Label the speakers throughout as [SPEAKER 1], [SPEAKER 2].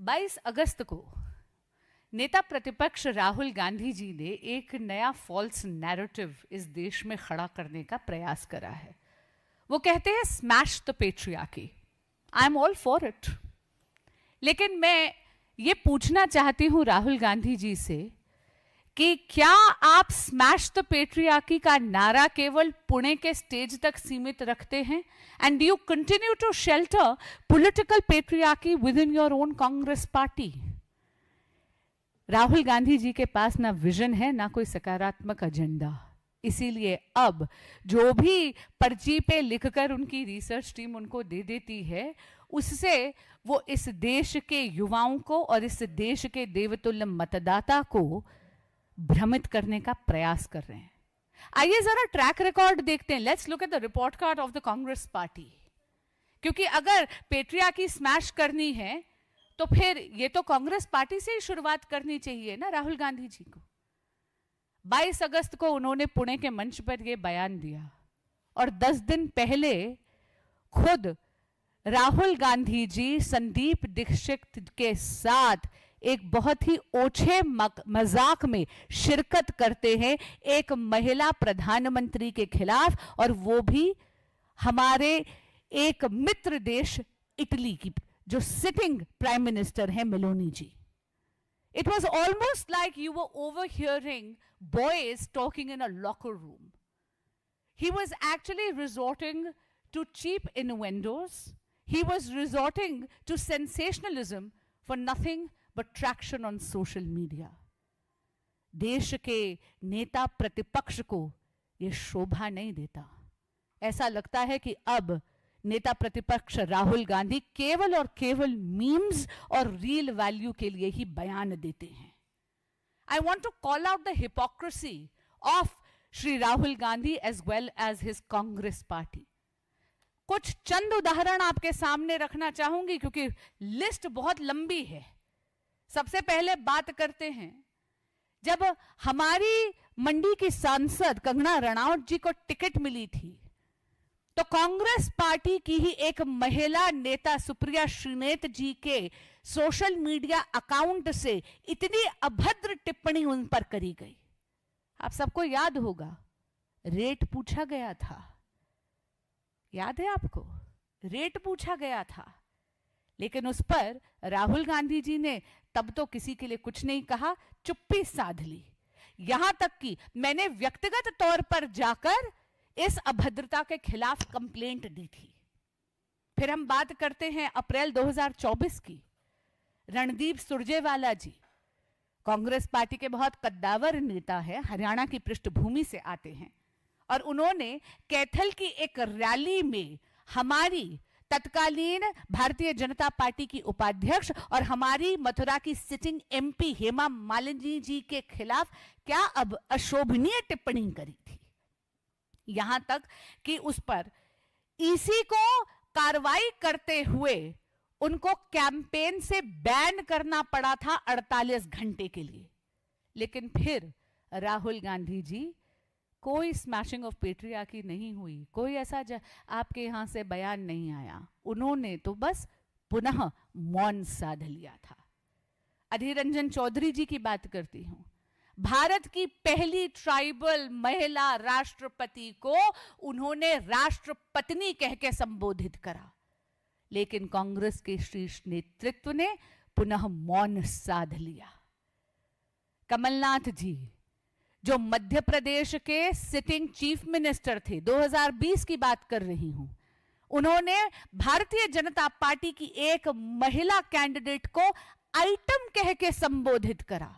[SPEAKER 1] 22 अगस्त को नेता प्रतिपक्ष राहुल गांधी जी ने एक नया फॉल्स नैरेटिव इस देश में खड़ा करने का प्रयास करा है। वो कहते हैं smash the patriarchy. I am all for it, लेकिन मैं ये पूछना चाहती हूं राहुल गांधी जी से कि क्या आप स्मैश द पेट्रियार्की का नारा केवल पुणे के स्टेज तक सीमित रखते हैं, and you continue to shelter political patriarchy within your own Congress party? Rahul Gandhi ji के पास ना विजन है ना कोई सकारात्मक एजेंडा, इसीलिए अब जो भी पर्ची पे लिखकर उनकी रिसर्च टीम उनको दे देती है, उससे वो इस देश के युवाओं को और इस देश के देवतुल्य मतदाता को भ्रमित करने का प्रयास कर रहे हैं। आइए जरा ट्रैक रिकॉर्ड देखते हैं। Let's look at the report card of the Congress party, क्योंकि अगर पेट्रियार्की स्मैश करनी है तो फिर ये तो कांग्रेस पार्टी से ही शुरुआत करनी चाहिए ना राहुल गांधी जी को। 22 अगस्त को उन्होंने पुणे के मंच पर यह बयान दिया और 10 दिन पहले खुद राहुल गांधी जी संदीप दीक्षित के साथ एक बहुत ही ओछे मजाक में शिरकत करते हैं एक महिला प्रधानमंत्री के खिलाफ, और वो भी हमारे एक मित्र देश इटली की जो सिटिंग प्राइम मिनिस्टर है Meloni ji. It was almost like you were overhearing boys talking in a locker room. He was actually resorting to cheap innuendos. He was resorting to sensationalism for nothing but traction on social media. देश के नेता प्रतिपक्ष को यह शोभा नहीं देता। ऐसा लगता है कि अब नेता प्रतिपक्ष राहुल गांधी केवल और केवल मीम्स और रील वैल्यू के लिए ही बयान देते हैं। I want to call out the hypocrisy of Shri Rahul Gandhi as well as his Congress party. कुछ चंद उदाहरण आपके सामने रखना चाहूंगी क्योंकि लिस्ट बहुत लंबी है। सबसे पहले बात करते हैं, जब हमारी मंडी की सांसद कंगना रनौत जी को टिकट मिली थी तो कांग्रेस पार्टी की ही एक महिला नेता सुप्रिया श्रीनेत जी के सोशल मीडिया अकाउंट से इतनी अभद्र टिप्पणी उन पर करी गई। आप सबको याद होगा, रेट पूछा गया था, याद है आपको? रेट पूछा गया था, लेकिन उस पर राहुल गांधी जी ने तब तो किसी के लिए कुछ नहीं कहा, चुप्पी साध ली। यहां तक कि मैंने व्यक्तिगत तौर पर जाकर इस अभद्रता के खिलाफ कंप्लेंट दी थी। फिर हम बात करते हैं अप्रैल 2024 की। रणदीप सुरजेवाला जी कांग्रेस पार्टी के बहुत कद्दावर नेता है, हरियाणा की पृष्ठभूमि से आते हैं, और उन्होंने कैथल की एक रैली में हमारी तत्कालीन भारतीय जनता पार्टी की उपाध्यक्ष और हमारी मथुरा की सिटिंग एमपी हेमा मालिनी जी के खिलाफ क्या अब अशोभनीय टिप्पणी करी थी। यहां तक कि उस पर ईसी को कार्रवाई करते हुए उनको कैंपेन से बैन करना पड़ा था 48 घंटे के लिए। लेकिन फिर राहुल गांधी जी, कोई स्मैशिंग ऑफ पेट्रियार्की नहीं हुई, कोई ऐसा आपके यहां से बयान नहीं आया। उन्होंने तो बस पुनः मौन साध लिया था। अधीर रंजन चौधरी जी की बात करती हूं। भारत की पहली ट्राइबल महिला राष्ट्रपति को उन्होंने राष्ट्रपत्नी कह के संबोधित करा, लेकिन कांग्रेस के शीर्ष नेतृत्व ने पुनः मौन साध लिया। कमलनाथ जी, जो मध्य प्रदेश के सिटिंग चीफ मिनिस्टर थे, 2020 की बात कर रही हूं, उन्होंने भारतीय जनता पार्टी की एक महिला कैंडिडेट को आइटम कह के संबोधित करा।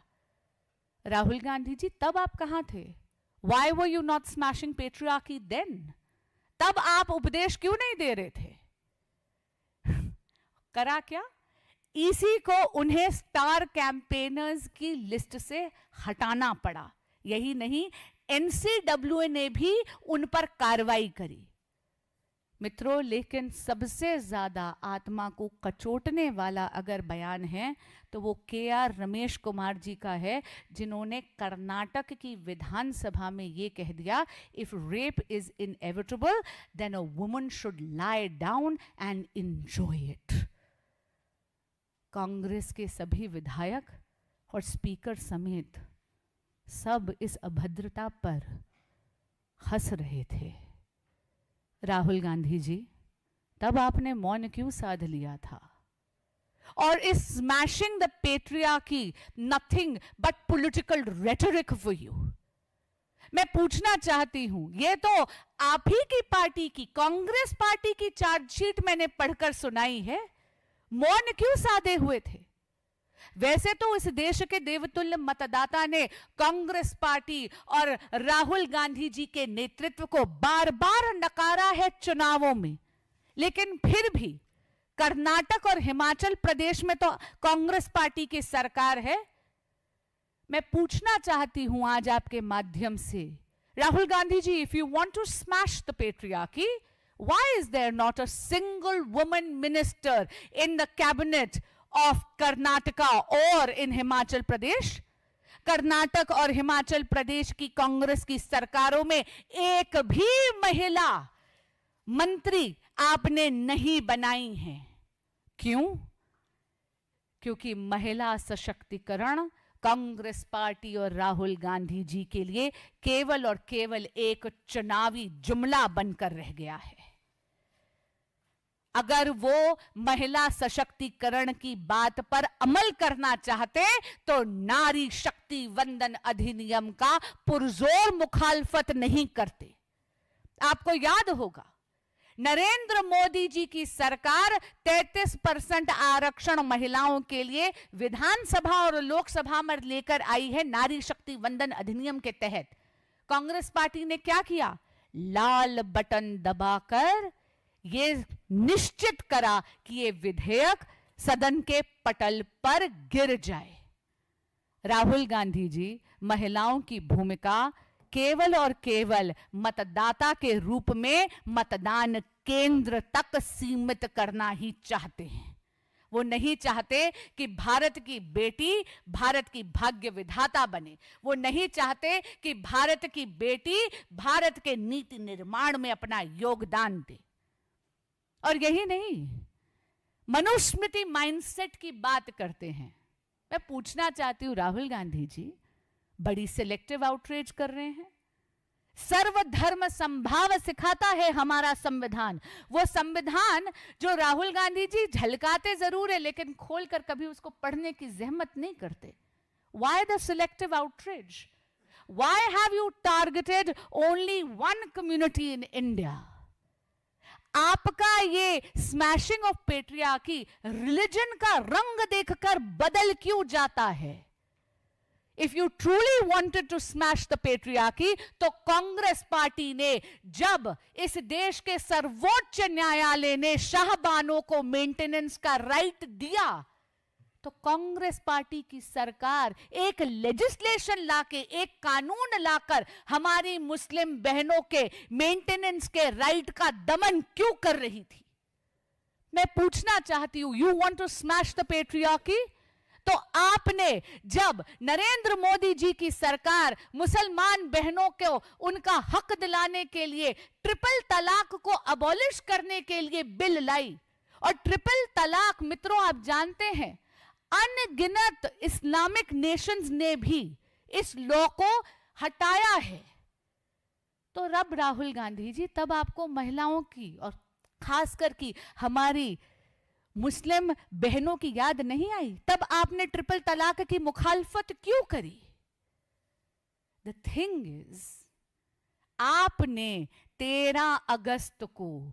[SPEAKER 1] राहुल गांधी जी, तब आप कहां थे? Why were you not smashing patriarchy then? तब आप उपदेश क्यों नहीं दे रहे थे? करा क्या? ईसी को उन्हें स्टार कैंपेनर्स की लिस्ट से हटाना पड़ा। यही नहीं, एनसीडब्ल्यू ने भी उन पर कार्रवाई करी। मित्रों, लेकिन सबसे ज्यादा आत्मा को कचोटने वाला अगर बयान है तो वो केआर रमेश कुमार जी का है, जिन्होंने कर्नाटक की विधानसभा में ये कह दिया, if rape is inevitable then a woman should lie down and enjoy it. Congress के सभी विधायक और स्पीकर समेत सब इस अभद्रता पर हंस रहे थे। राहुल गांधी जी, तब आपने मौन क्यों साध लिया था? और इस smashing the patriarchy nothing but political rhetoric for you? मैं पूछना चाहती हूं, ये तो आप ही की पार्टी की, कांग्रेस पार्टी की चार्जशीट मैंने पढ़कर सुनाई है, मौन क्यों साधे हुए थे? वैसे तो इस देश के देवतुल्य मतदाता ने कांग्रेस पार्टी और राहुल गांधी जी के नेतृत्व को बार बार नकारा है चुनावों में, लेकिन फिर भी कर्नाटक और हिमाचल प्रदेश में तो कांग्रेस पार्टी की सरकार है। मैं पूछना चाहती हूं आज आपके माध्यम से, Rahul Gandhi ji, if you want to smash the patriarchy, why is there not a single woman minister in the cabinet of Karnataka or in Himachal Pradesh? Karnataka और हिमाचल प्रदेश की कांग्रेस की सरकारों में एक भी महिला मंत्री आपने नहीं बनाई हैं। क्यों? क्योंकि महिला सशक्तिकरण कांग्रेस पार्टी और राहुल गांधी जी के लिए केवल और केवल एक चुनावी जुमला बनकर रह गया है। अगर वो महिला सशक्तिकरण की बात पर अमल करना चाहते तो नारी शक्ति वंदन अधिनियम का पुरजोर मुखालफत नहीं करते। आपको याद होगा, नरेंद्र मोदी जी की सरकार 33% आरक्षण महिलाओं के लिए विधानसभा और लोकसभा में लेकर आई है नारी शक्ति वंदन अधिनियम के तहत। कांग्रेस पार्टी ने क्या किया? लाल बटन दबाकर ये निश्चित करा कि ये विधेयक सदन के पटल पर गिर जाए। राहुल गांधी जी महिलाओं की भूमिका केवल और केवल मतदाता के रूप में मतदान केंद्र तक सीमित करना ही चाहते हैं। वो नहीं चाहते कि भारत की बेटी भारत की भाग्य विधाता बने। वो नहीं चाहते कि भारत की बेटी भारत के नीति निर्माण में अपना योगदान दे। और यही नहीं, मनुस्मृति माइंडसेट की बात करते हैं। मैं पूछना चाहती हूं राहुल गांधी जी, बड़ी सिलेक्टिव आउटरीच कर रहे हैं। सर्वधर्म संभाव सिखाता है हमारा संविधान, वो संविधान जो राहुल गांधी जी झलकाते जरूर है लेकिन खोलकर कभी उसको पढ़ने की जहमत नहीं करते। Why the selective outrage? Why have you targeted only one community in India? आपका ये स्मैशिंग ऑफ पेट्रियार्की रिलीजन का रंग देखकर बदल क्यों जाता है? If you truly wanted to smash the patriarchy, तो कांग्रेस पार्टी ने जब इस देश के सर्वोच्च न्यायालय ने शाहबानों को मेंटेनेंस का राइट दिया, तो कांग्रेस पार्टी की सरकार एक लेजिस्लेशन लाके, एक कानून लाकर हमारी मुस्लिम बहनों के मेंटेनेंस के राइट का दमन क्यों कर रही थी? मैं पूछना चाहती हूं, you want to smash the patriarchy? तो आपने जब नरेंद्र मोदी जी की सरकार मुसलमान बहनों को उनका हक दिलाने के लिए ट्रिपल तलाक को अबॉलिश करने के लिए बिल लाई, और ट्रिपल तलाक मित्रों आप जानते हैं अनगिनत इस्लामिक नेशंस ने भी इस लॉ को हटाया है। तो रब राहुल गांधी जी, तब आपको महिलाओं की और खासकर की हमारी मुस्लिम बहनों की याद नहीं आई? तब आपने ट्रिपल तलाक की मुखालफत क्यों करी? द थिंग इज, आपने 13 अगस्त को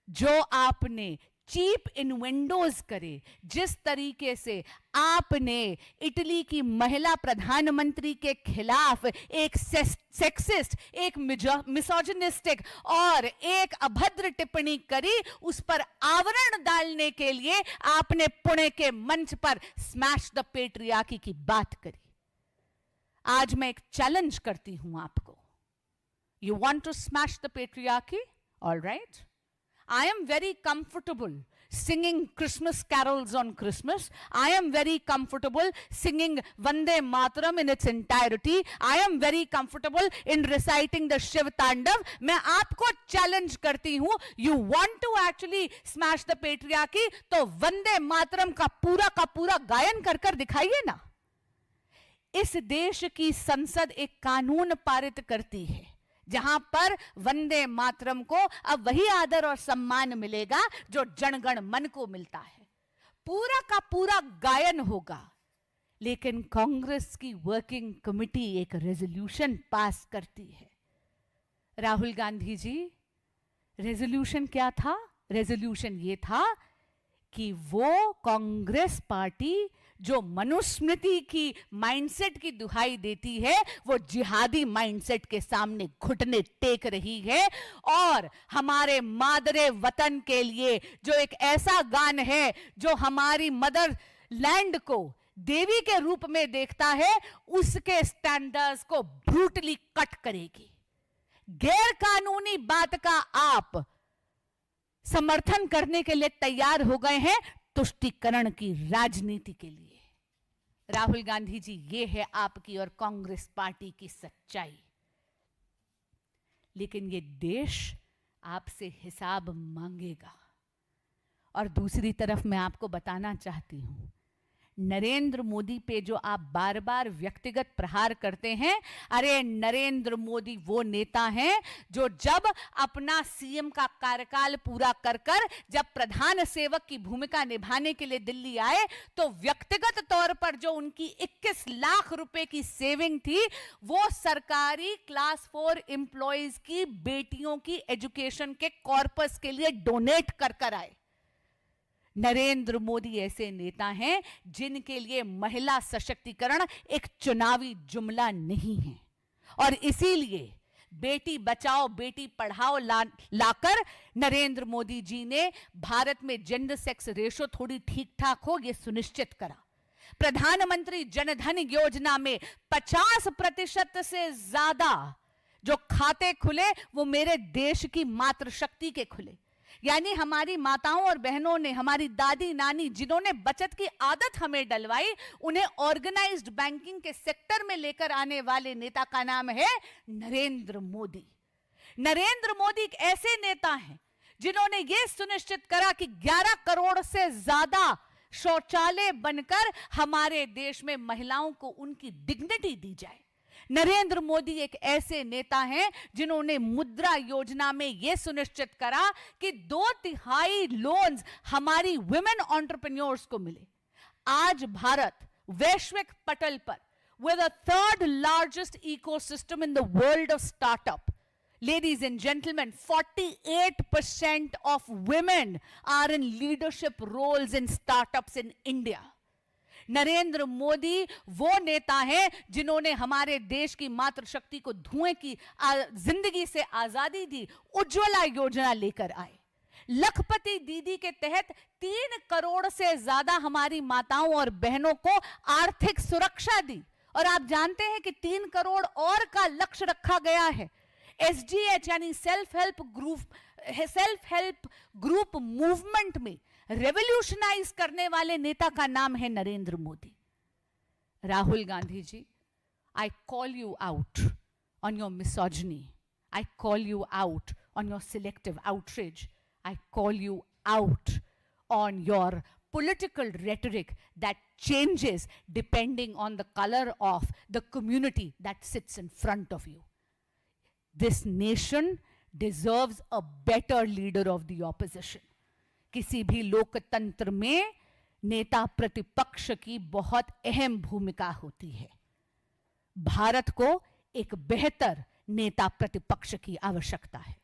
[SPEAKER 1] जो आपने चीप इनवेंडोज करे, जिस तरीके से आपने इटली की महिला प्रधानमंत्री के खिलाफ एक सेक्सिस्ट, एक मिसोजिनिस्टिक और एक अभद्र टिप्पणी करी, उस पर आवरण डालने के लिए आपने पुणे के मंच पर स्मैश द पेट्रियार्की की बात करी। आज मैं एक चैलेंज करती हूं आपको। You want to smash the patriarchy? All right, I am very comfortable singing Christmas carols on Christmas. I am very comfortable singing Vande Mataram in its entirety. I am very comfortable in reciting the Shiv Tandav. मैं आपको challenge करती हूँ, you want to actually smash the patriarchy, तो वंदे मातरम का पूरा गायन कर कर दिखाइए ना। इस देश की संसद एक कानून पारित करती है जहां पर वंदे मातरम को अब वही आदर और सम्मान मिलेगा जो जनगण मन को मिलता है। पूरा का पूरा गायन होगा। लेकिन कांग्रेस की वर्किंग कमेटी एक रेजोल्यूशन पास करती है। राहुल गांधी जी, रेजोल्यूशन क्या था? रेजोल्यूशन ये था कि वो कांग्रेस पार्टी जो मनुस्मृति की माइंडसेट की दुहाई देती है, वो जिहादी माइंडसेट के सामने घुटने टेक रही है और हमारे मादरे वतन के लिए जो एक ऐसा गान है जो हमारी मदर लैंड को देवी के रूप में देखता है, उसके स्टैंडर्ड्स को ब्रूटली कट करेगी। गैर कानूनी बात का आप समर्थन करने के लिए तैयार हो गए हैं तुष्टीकरण की राजनीति के लिए। राहुल गांधी जी, ये है आपकी और कांग्रेस पार्टी की सच्चाई। लेकिन ये देश आपसे हिसाब मांगेगा। और दूसरी तरफ मैं आपको बताना चाहती हूं, नरेंद्र मोदी पे जो आप बार बार व्यक्तिगत प्रहार करते हैं, अरे नरेंद्र मोदी वो नेता हैं जो जब अपना सीएम का कार्यकाल पूरा कर कर जब प्रधान सेवक की भूमिका निभाने के लिए दिल्ली आए, तो व्यक्तिगत तौर पर जो उनकी 21 लाख रुपए की सेविंग थी, वो सरकारी क्लास 4 एम्प्लॉइज की बेटियों की एजुकेशन के कॉर्पस के लिए डोनेट कर कर आए। नरेंद्र मोदी ऐसे नेता हैं जिनके लिए महिला सशक्तिकरण एक चुनावी जुमला नहीं है। और इसीलिए बेटी बचाओ बेटी पढ़ाओ लाकर नरेंद्र मोदी जी ने भारत में जेंडर सेक्स रेशो थोड़ी ठीक ठाक हो, यह सुनिश्चित करा। प्रधानमंत्री जनधन योजना में 50% से ज्यादा जो खाते खुले वो मेरे देश की मातृशक्ति के खुले। यानी हमारी माताओं और बहनों ने, हमारी दादी नानी जिन्होंने बचत की आदत हमें डलवाई, उन्हें ऑर्गेनाइज्ड बैंकिंग के सेक्टर में लेकर आने वाले नेता का नाम है नरेंद्र मोदी। नरेंद्र मोदी एक ऐसे नेता हैं जिन्होंने यह सुनिश्चित करा कि 11 करोड़ से ज्यादा शौचालय बनकर हमारे देश में महिलाओं को उनकी डिग्निटी दी जाए। नरेंद्र मोदी एक ऐसे नेता हैं जिन्होंने मुद्रा योजना में यह सुनिश्चित करा कि 2/3 लोन्स हमारी वुमेन एंटरप्रेन्योर्स को मिले। आज भारत वैश्विक पटल पर with the 3rd largest ecosystem in the world of startup. Ladies and gentlemen, 48% of women are in leadership roles in startups in India. Narendra Modi वो नेता हैं जिन्होंने हमारे देश की मातृशक्ति को धुएं की जिंदगी से आजादी दी। उज्ज्वला योजना लेकर आए। लखपति दीदी के तहत 3 करोड़ से ज्यादा हमारी माताओं और बहनों को आर्थिक सुरक्षा दी। और आप जानते हैं कि 3 करोड़ और का लक्ष्य रखा गया है। SGH यानी सेल्फ हेल्प ग्रुप मूवमेंट में रेवोल्यूशनाइज करने वाले नेता का नाम है Narendra Modi. Rahul Gandhi ji, I call you out on your misogyny, I call you out on your selective outreach, I call you out on your political rhetoric that changes depending on the color of the community that sits in front of you. This nation deserves a better leader of the opposition. किसी भी लोकतंत्र में नेता प्रतिपक्ष की बहुत अहम भूमिका होती है। भारत को एक बेहतर नेता प्रतिपक्ष की आवश्यकता है।